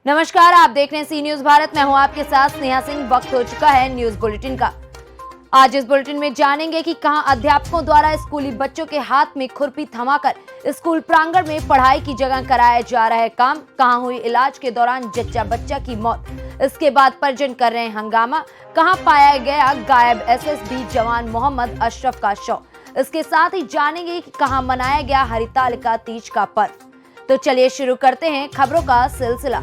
नमस्कार, आप देख रहे हैं सी न्यूज भारत। मैं हूं आपके साथ स्नेहा सिंह। वक्त हो चुका है न्यूज बुलेटिन का। आज इस बुलेटिन में जानेंगे कि कहां अध्यापकों द्वारा स्कूली बच्चों के हाथ में खुरपी थमाकर स्कूल प्रांगण में पढ़ाई की जगह कराया जा रहा है काम, कहां हुई इलाज के दौरान जच्चा बच्चा की मौत, इसके बाद परिजन कर रहे हैं हंगामा, कहां पाया गया गायब एसएसबी जवान मोहम्मद अशरफ का शव। इसके साथ ही जानेंगे कि कहां मनाया गया हरितालिका तीज का पर्व। तो चलिए शुरू करते हैं खबरों का सिलसिला।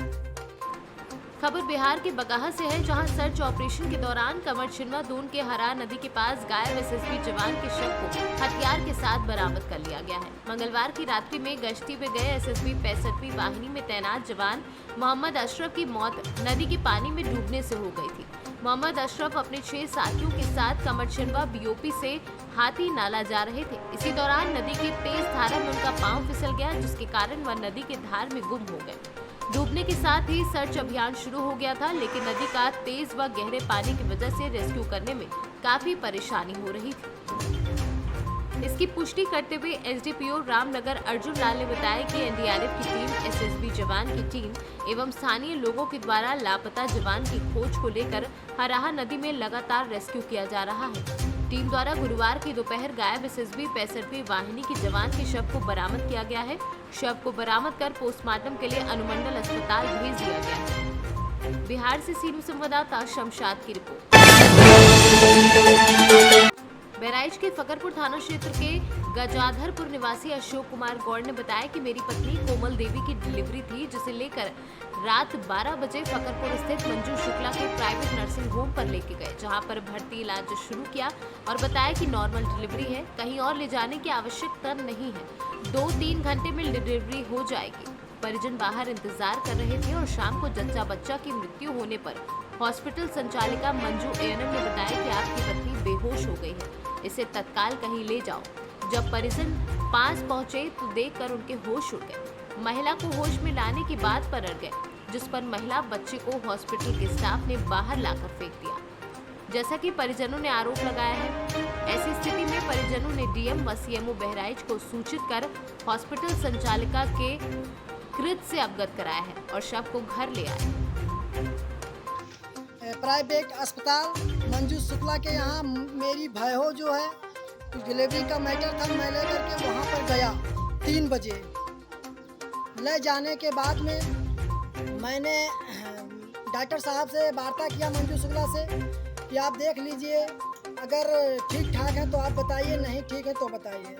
खबर बिहार के बगहा से है, जहां सर्च ऑपरेशन के दौरान कमर छिन्वा दून के हरा नदी के पास गायब एसएसबी जवान के शव को हथियार के साथ बरामद कर लिया गया है। मंगलवार की रात्रि में गश्ती पे गए एसएसबी 65वीं वाहिनी में तैनात जवान मोहम्मद अशरफ की मौत नदी के पानी में डूबने से हो गई थी। मोहम्मद अशरफ अपने 6 साथियों के साथ कमर छिन्वा बीओपी से हाथी नाला जा रहे थे। इसी दौरान नदी की तेज धारा में उनका पांव फिसल गया, जिसके कारण वह नदी के धार में गुम हो गए। डूबने के साथ ही सर्च अभियान शुरू हो गया था, लेकिन नदी का तेज व गहरे पानी की वजह से रेस्क्यू करने में काफी परेशानी हो रही थी। इसकी पुष्टि करते हुए एसडीपीओ रामनगर अर्जुन लाल ने बताया कि एनडीआरएफ की टीम, एसएसबी जवान की टीम एवं स्थानीय लोगों के द्वारा लापता जवान की खोज को लेकर हराहा नदी में लगातार रेस्क्यू किया जा रहा है। टीम द्वारा गुरुवार की दोपहर गायब एसएसबी 65वीं वाहिनी के जवान के शव को बरामद किया गया है। शव को बरामद कर पोस्टमार्टम के लिए अनुमंडल अस्पताल भेज दिया गया है। बिहार से सी न्यूज संवाददाता शमशाद की रिपोर्ट। बहराइच के फकरपुर थाना क्षेत्र के गजाधरपुर निवासी अशोक कुमार गौड़ ने बताया कि मेरी पत्नी कोमल देवी की डिलीवरी थी, जिसे लेकर रात 12 बजे फकरपुर स्थित मंजू शुक्ला के प्राइवेट नर्सिंग होम पर लेके गए, जहां पर भर्ती इलाज शुरू किया और बताया कि नॉर्मल डिलीवरी है, कहीं और ले जाने की आवश्यकता नहीं है, 2-3 घंटे में डिलीवरी हो जाएगी। परिजन बाहर इंतजार कर रहे थे और शाम को जच्चा बच्चा की मृत्यु होने पर हॉस्पिटल संचालिका मंजू एएनएम ने बताया कि आपकी पत्नी बेहोश हो गई है, इसे तत्काल कहीं ले जाओ। जब परिजन पास पहुंचे तो देखकर उनके होश उड़ गए। महिला को होश में लाने की बात पर अड़ गए, जिस पर महिला बच्चे को हॉस्पिटल के स्टाफ ने बाहर लाकर फेंक दिया, जैसा कि परिजनों ने आरोप लगाया है। ऐसी स्थिति में परिजनों ने डीएम व सीएमओ बहराइच को सूचित कर हॉस्पिटल संचालिका के कृत से अवगत कराया है और शव को घर ले आए। प्राइवेट अस्पताल मंजू शुक्ला के यहाँ मेरी भयो जो है डिलीवरी का मैटर था, मैं ले करके वहाँ पर गया 3 बजे। ले जाने के बाद में मैंने डॉक्टर साहब से वार्ता किया मंजू शुक्ला से कि आप देख लीजिए, अगर ठीक ठाक है तो आप बताइए, नहीं ठीक है तो बताइए।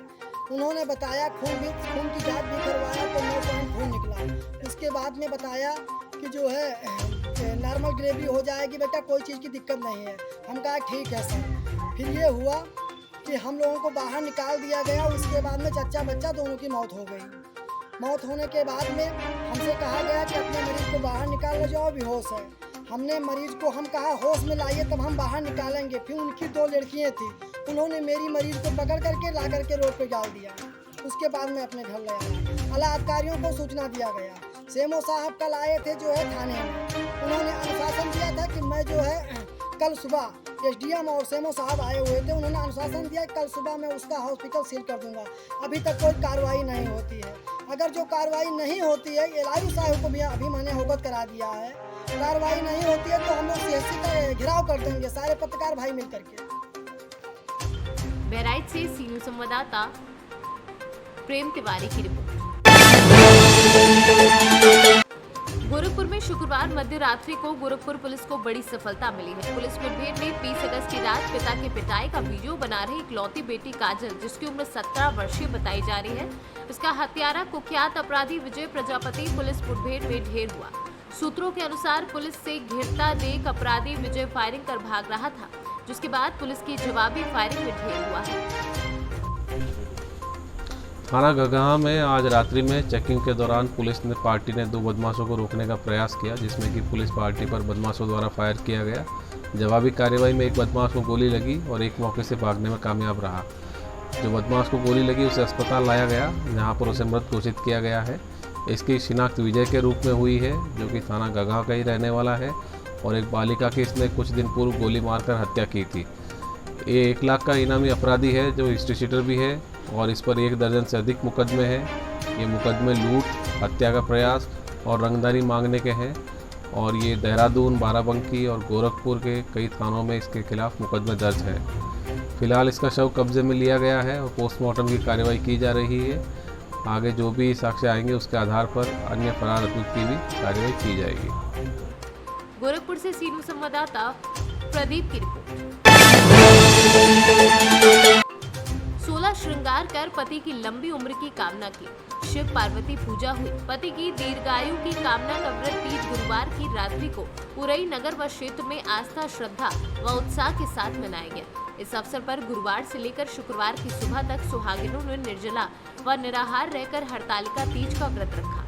उन्होंने बताया, खून की जांच भी करवाया तो 9 पॉइंट खून निकला। इसके बाद में बताया कि जो है नॉर्मल डिलीवरी हो जाएगी बेटा, कोई चीज़ की दिक्कत नहीं है। हम कहा ठीक है सर। फिर ये हुआ कि हम लोगों को बाहर निकाल दिया गया। उसके बाद में चच्चा बच्चा दोनों की मौत हो गई। मौत होने के बाद में हमसे कहा गया कि अपने मरीज को बाहर निकाल ले जाओ, बेहोश है। हमने मरीज को हम कहा होश में लाइए तब हम बाहर निकालेंगे। फिर उनकी 2 लड़कियाँ थी, उन्होंने मेरी मरीज को पकड़ करके ला करके रोड पे डाल दिया। उसके बाद में अपने घर ले आया। आला अधिकारियों को सूचना दिया गया। सेमो साहब कल आए थे जो है थाने में, उन्होंने अनुशासन दिया था कि मैं जो है कल सुबह एसडीएम और सेमो साहब आए हुए थे, उन्होंने अनुशासन दिया कल सुबह मैं उसका हॉस्पिटल सील कर दूंगा। अभी तक कोई कार्रवाई नहीं होती है। अगर जो कार्रवाई नहीं होती है, एलआईयू साहब को भी अभी मैंने अवगत करा दिया है, कार्रवाई नहीं होती है तो हम लोग सीएससी का घेराव कर देंगे, सारे पत्रकार भाई मिल करके। बहराइच से सी न्यूज संवाददाता प्रेम तिवारी की रिपोर्ट। गोरखपुर में शुक्रवार मध्य रात्रि को गोरखपुर पुलिस को बड़ी सफलता मिली है। पुलिस मुठभेड़ में 20 अगस्त की रात पिता के पिटाई का वीडियो बना रही इकलौती बेटी काजल, जिसकी उम्र 17 वर्षीय बताई जा रही है, उसका हत्यारा कुख्यात अपराधी विजय प्रजापति पुलिस मुठभेड़ में ढेर हुआ। सूत्रों के अनुसार पुलिस से घिरता देख अपराधी विजय फायरिंग कर भाग रहा था, जिसके बाद पुलिस की जवाबी फायरिंग में ढेर हुआ है। थाना गगहा में आज रात्रि में चेकिंग के दौरान पुलिस ने पार्टी ने 2 बदमाशों को रोकने का प्रयास किया, जिसमें कि पुलिस पार्टी पर बदमाशों द्वारा फायर किया गया। जवाबी कार्रवाई में एक बदमाश को गोली लगी और एक मौके से भागने में कामयाब रहा। जो बदमाश को गोली लगी उसे अस्पताल लाया गया, जहां पर उसे मृत घोषित किया गया है। इसकी शिनाख्त विजय के रूप में हुई है, जो कि थाना गगहा का ही रहने वाला है और एक बालिका की इसने कुछ दिन पूर्व गोली मारकर हत्या की थी। ये 1 लाख का इनामी अपराधी है, जो हिस्ट्री शीटर भी है और इस पर 1 दर्जन से अधिक मुकदमे हैं। ये मुकदमे लूट, हत्या का प्रयास और रंगदारी मांगने के हैं। और ये देहरादून, बाराबंकी और गोरखपुर के कई थानों में इसके खिलाफ मुकदमा दर्ज है। फिलहाल इसका शव कब्जे में लिया गया है और पोस्टमार्टम की कार्रवाई की जा रही है। आगे जो भी साक्ष्य आएंगे उसके आधार पर अन्य फरार अभियुक्त की भी कार्रवाई की जाएगी। गोरखपुर से सीनू संवाददाता प्रदीप की रिपोर्ट। 16 श्रृंगार कर पति की लंबी उम्र की कामना की, शिव पार्वती पूजा हुई। पति की दीर्घायु की कामना का व्रत तीज गुरुवार की रात्रि को उरई नगर व क्षेत्र में आस्था, श्रद्धा व उत्साह के साथ मनाया गया। इस अवसर पर गुरुवार से लेकर शुक्रवार की सुबह तक सुहागिनों ने निर्जला व निराहार रहकर हरतालिका तीज का व्रत रखा।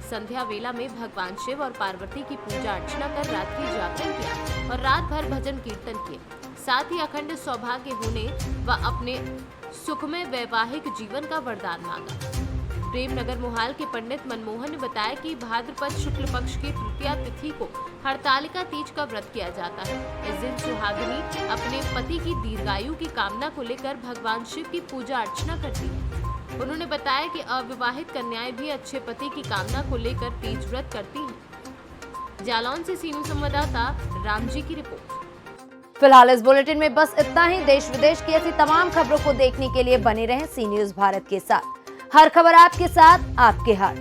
संध्या वेला में भगवान शिव और पार्वती की पूजा अर्चना कर रात्रि जागरण किया और रात भर भजन कीर्तन किए। साथ ही अखंड सौभाग्य होने व अपने सुखमय वैवाहिक जीवन का वरदान मांगा। प्रेमनगर मोहाल के पंडित मनमोहन ने बताया कि भाद्रपद शुक्ल पक्ष की तृतीया तिथि को हरतालिका तीज का व्रत किया जाता है। इस दिन सुहागिनी अपने पति की दीर्घायु की कामना को लेकर भगवान शिव की पूजा अर्चना करती है। उन्होंने बताया कि अविवाहित कन्याएं भी अच्छे पति की कामना को लेकर तीज व्रत करती हैं। जालौन से सीनू संवाददाता रामजी की रिपोर्ट। फिलहाल इस बुलेटिन में बस इतना ही। देश विदेश की ऐसी तमाम खबरों को देखने के लिए बने रहें सी न्यूज़ भारत के साथ। हर खबर आपके साथ, आपके हाथ।